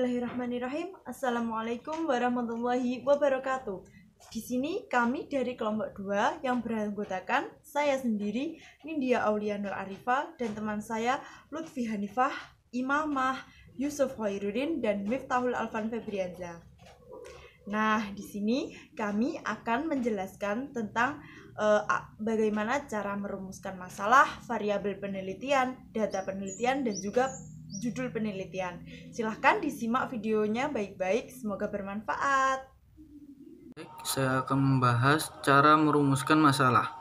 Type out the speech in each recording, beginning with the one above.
Bismillahirrahmanirrahim. Assalamualaikum warahmatullahi wabarakatuh. Di sini kami dari kelompok 2 yang beranggotakan saya sendiri, Nindya Aulia Nur Arifah, dan teman saya Lutfi Hanifah, Imamah, Yusuf Khairuddin, dan Miftahul Alfan Febrianza. Nah, di sini kami akan menjelaskan tentang bagaimana cara merumuskan masalah, variabel penelitian, data penelitian, dan juga judul penelitian. Silahkan disimak videonya baik-baik, semoga bermanfaat. Saya akan membahas cara merumuskan masalah.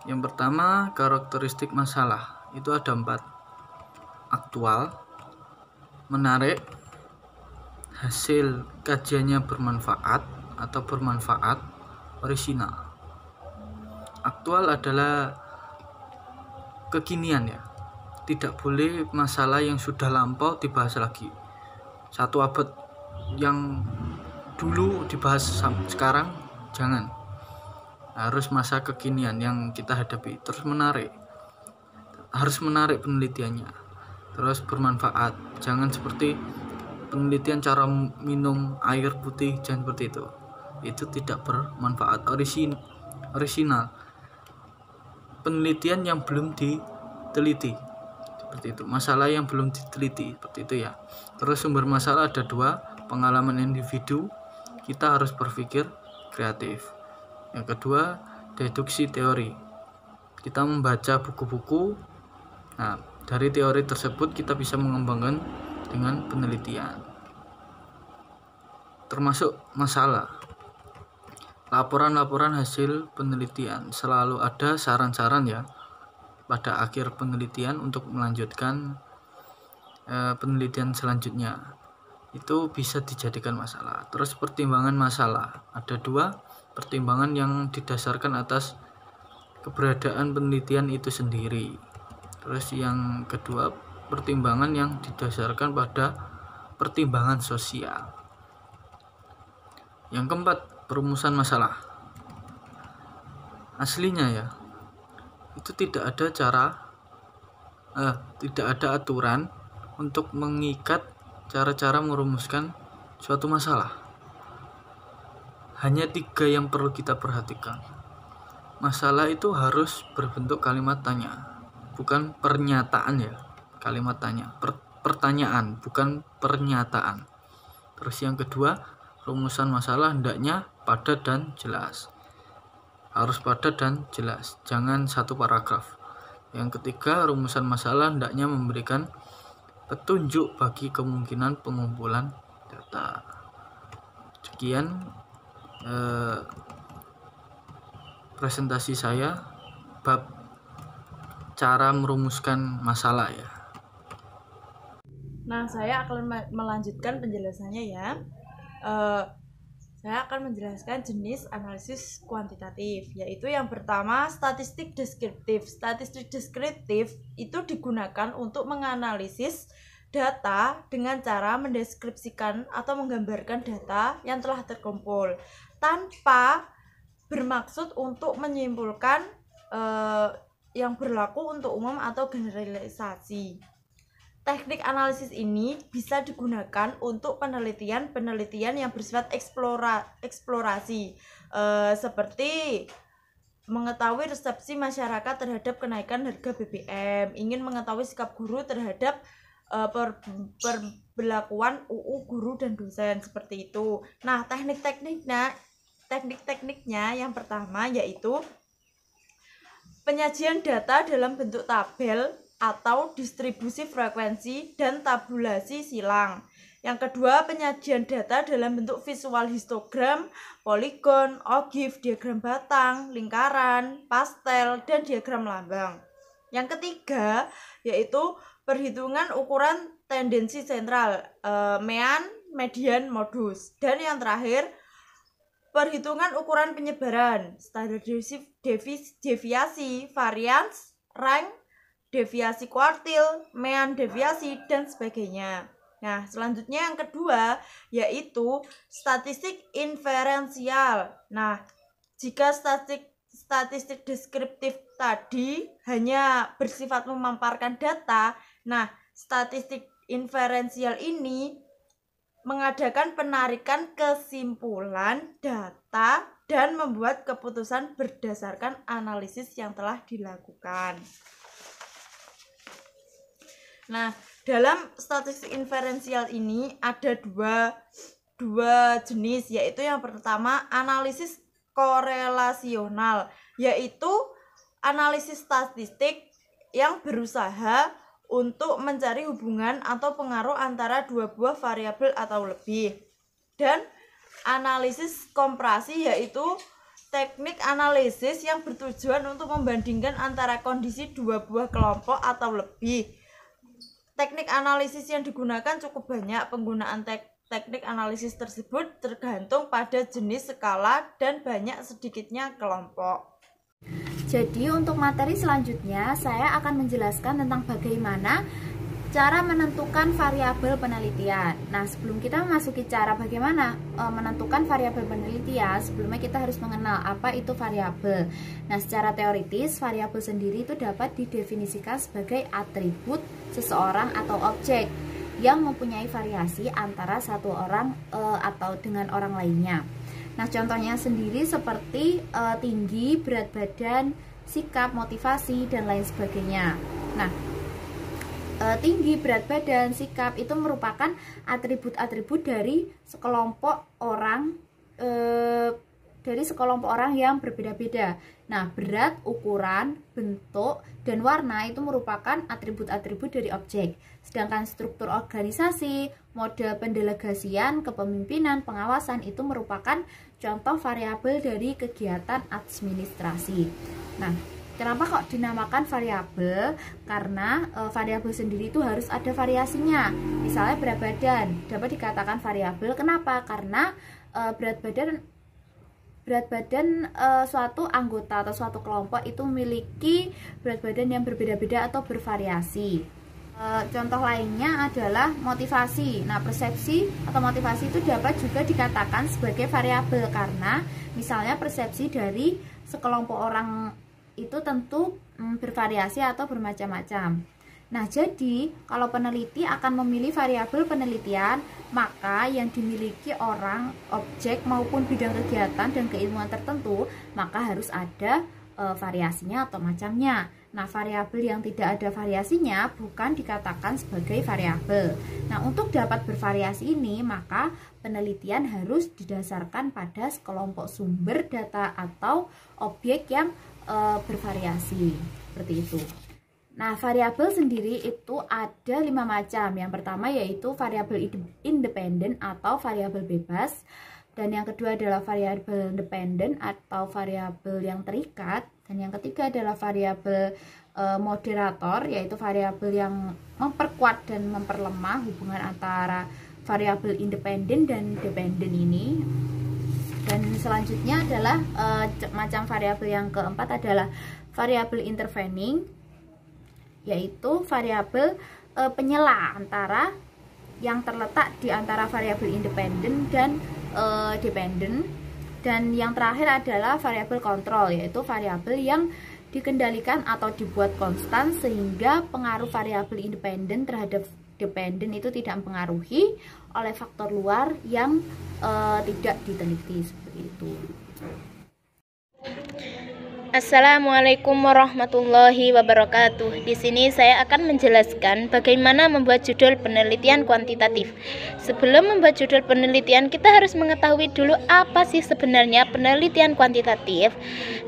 Yang pertama, karakteristik masalah. Itu ada 4. Aktual, menarik, hasil kajiannya bermanfaat atau bermanfaat, orisinal. Aktual adalah kekinian ya. Tidak boleh masalah yang sudah lampau dibahas lagi. 1 abad yang dulu dibahas sekarang jangan. Harus masa kekinian yang kita hadapi. Terus harus menarik penelitiannya. Terus bermanfaat. Jangan seperti penelitian cara minum air putih, jangan seperti itu. Itu tidak bermanfaat. Orisinal. Penelitian yang belum diteliti. Seperti itu. Masalah yang belum diteliti, seperti itu ya. Terus sumber masalah ada 2, pengalaman individu, kita harus berpikir kreatif. Yang kedua, deduksi teori. Kita membaca buku-buku. Nah, dari teori tersebut kita bisa mengembangkan dengan penelitian. Termasuk masalah. Laporan-laporan hasil penelitian selalu ada saran-saran ya pada akhir penelitian untuk melanjutkan penelitian selanjutnya. Itu bisa dijadikan masalah. Terus pertimbangan masalah ada 2, pertimbangan yang didasarkan atas keberadaan penelitian itu sendiri. Terus yang kedua, pertimbangan yang didasarkan pada pertimbangan sosial. Yang keempat, perumusan masalah. Aslinya ya, itu tidak ada aturan untuk mengikat cara-cara merumuskan suatu masalah. Hanya 3 yang perlu kita perhatikan. Masalah itu harus berbentuk kalimat tanya, bukan pernyataan ya. Kalimat tanya, pertanyaan, bukan pernyataan. Terus yang kedua, rumusan masalah hendaknya padat dan jelas. Harus padat dan jelas, jangan 1 paragraf. Yang ketiga, rumusan masalah hendaknya memberikan petunjuk bagi kemungkinan pengumpulan data. Sekian presentasi saya bab cara merumuskan masalah ya. Nah, saya akan melanjutkan penjelasannya ya. Saya akan menjelaskan jenis analisis kuantitatif, yaitu yang pertama statistik deskriptif. Statistik deskriptif itu digunakan untuk menganalisis data dengan cara mendeskripsikan atau menggambarkan data yang telah terkumpul tanpa bermaksud untuk menyimpulkan yang berlaku untuk umum atau generalisasi. Teknik analisis ini bisa digunakan untuk penelitian yang bersifat eksplorasi, seperti mengetahui resepsi masyarakat terhadap kenaikan harga BBM, ingin mengetahui sikap guru terhadap perberlakuan UU guru dan dosen, seperti itu. Nah, teknik-tekniknya yang pertama yaitu penyajian data dalam bentuk tabel atau distribusi frekuensi dan tabulasi silang. Yang kedua, penyajian data dalam bentuk visual histogram, poligon, ogif, diagram batang, lingkaran, pastel, dan diagram lambang. Yang ketiga, yaitu perhitungan ukuran tendensi sentral, mean, median, modus. Dan yang terakhir, perhitungan ukuran penyebaran, standar deviasi, varians, rank, deviasi kuartil, mean deviasi, dan sebagainya. Nah, selanjutnya yang kedua yaitu statistik inferensial. Nah, jika statistik deskriptif tadi hanya bersifat memamparkan data, nah statistik inferensial ini mengadakan penarikan kesimpulan data dan membuat keputusan berdasarkan analisis yang telah dilakukan. Nah, dalam statistik inferensial ini ada dua jenis, yaitu yang pertama analisis korelasional, yaitu analisis statistik yang berusaha untuk mencari hubungan atau pengaruh antara dua buah variabel atau lebih. Dan analisis komparasi, yaitu teknik analisis yang bertujuan untuk membandingkan antara kondisi dua buah kelompok atau lebih. Teknik analisis yang digunakan cukup banyak. Penggunaan teknik analisis tersebut tergantung pada jenis skala dan banyak sedikitnya kelompok. Jadi untuk materi selanjutnya saya akan menjelaskan tentang bagaimana cara menentukan variabel penelitian. Nah, sebelum kita memasuki cara bagaimana menentukan variabel penelitian, sebelumnya kita harus mengenal apa itu variabel. Nah, secara teoritis variabel sendiri itu dapat didefinisikan sebagai atribut seseorang atau objek yang mempunyai variasi antara satu orang atau dengan orang lainnya. Nah, contohnya sendiri seperti tinggi, berat badan, sikap, motivasi, dan lain sebagainya. Nah, tinggi, berat badan, sikap itu merupakan atribut-atribut dari sekelompok orang yang berbeda-beda. Nah, berat, ukuran, bentuk, dan warna itu merupakan atribut-atribut dari objek. Sedangkan struktur organisasi, mode pendelegasian, kepemimpinan, pengawasan itu merupakan contoh variabel dari kegiatan administrasi. Nah, kenapa kok dinamakan variabel? Karena variabel sendiri itu harus ada variasinya. Misalnya berat badan dapat dikatakan variabel. Kenapa? Karena berat badan suatu anggota atau suatu kelompok itu memiliki berat badan yang berbeda-beda atau bervariasi. Contoh lainnya adalah motivasi. Nah, persepsi atau motivasi itu dapat juga dikatakan sebagai variabel karena misalnya persepsi dari sekelompok orang itu tentu bervariasi atau bermacam-macam. Nah, jadi kalau peneliti akan memilih variabel penelitian, maka yang dimiliki orang, objek maupun bidang kegiatan dan keilmuan tertentu, maka harus ada variasinya atau macamnya. Nah, variabel yang tidak ada variasinya bukan dikatakan sebagai variabel. Nah, untuk dapat bervariasi ini, maka penelitian harus didasarkan pada sekelompok sumber data atau objek yang bervariasi, seperti itu. Nah, variabel sendiri itu ada 5 macam. Yang pertama yaitu variabel independen atau variabel bebas. Dan yang kedua adalah variabel dependen atau variabel yang terikat. Dan yang ketiga adalah variabel moderator, yaitu variabel yang memperkuat dan memperlemah hubungan antara variabel independen dan dependen ini. Dan selanjutnya adalah macam variabel yang keempat adalah variabel intervening, yaitu variabel penyela antara yang terletak di antara variabel independen dan dependen. Dan yang terakhir adalah variabel kontrol, yaitu variabel yang dikendalikan atau dibuat konstan sehingga pengaruh variabel independen terhadap dependen itu tidak mempengaruhi oleh faktor luar yang tidak diteliti, seperti itu. Assalamualaikum warahmatullahi wabarakatuh. Di sini saya akan menjelaskan bagaimana membuat judul penelitian kuantitatif. Sebelum membuat judul penelitian, kita harus mengetahui dulu apa sih sebenarnya penelitian kuantitatif.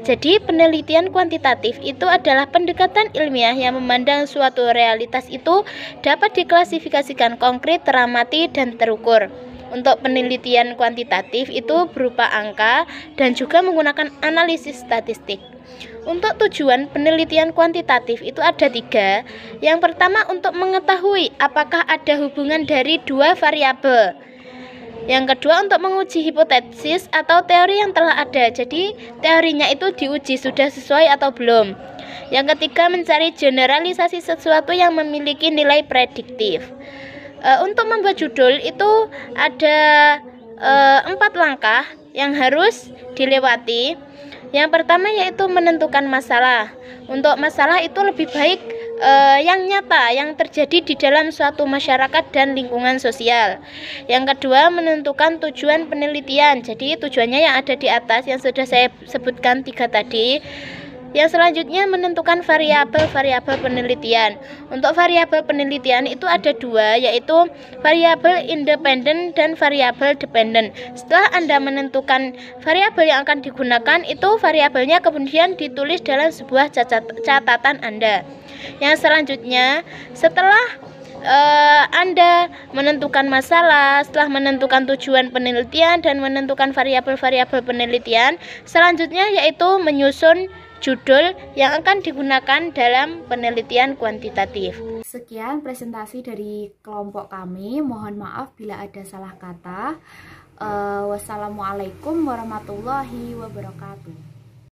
Jadi, penelitian kuantitatif itu adalah pendekatan ilmiah yang memandang suatu realitas itu dapat diklasifikasikan konkret, teramati, dan terukur. Untuk penelitian kuantitatif itu berupa angka dan juga menggunakan analisis statistik. Untuk tujuan penelitian kuantitatif itu ada 3. Yang pertama untuk mengetahui apakah ada hubungan dari 2 variabel. Yang kedua untuk menguji hipotesis atau teori yang telah ada. Jadi teorinya itu diuji sudah sesuai atau belum. Yang ketiga mencari generalisasi sesuatu yang memiliki nilai prediktif. Untuk membuat judul itu ada 4 langkah yang harus dilewati. Yang pertama yaitu menentukan masalah. Untuk masalah itu lebih baik yang nyata yang terjadi di dalam suatu masyarakat dan lingkungan sosial. Yang kedua, menentukan tujuan penelitian. Jadi tujuannya yang ada di atas yang sudah saya sebutkan 3 tadi. Yang selanjutnya, menentukan variabel-variabel penelitian. Untuk variabel penelitian itu ada 2, yaitu variabel independen dan variabel dependen. Setelah Anda menentukan variabel yang akan digunakan, itu variabelnya kemudian ditulis dalam sebuah catatan Anda. Yang selanjutnya, setelah Anda menentukan masalah, setelah menentukan tujuan penelitian dan menentukan variabel-variabel penelitian, selanjutnya yaitu menyusun judul yang akan digunakan dalam penelitian kuantitatif. Sekian presentasi dari kelompok kami. Mohon maaf bila ada salah kata. Wassalamualaikum warahmatullahi wabarakatuh.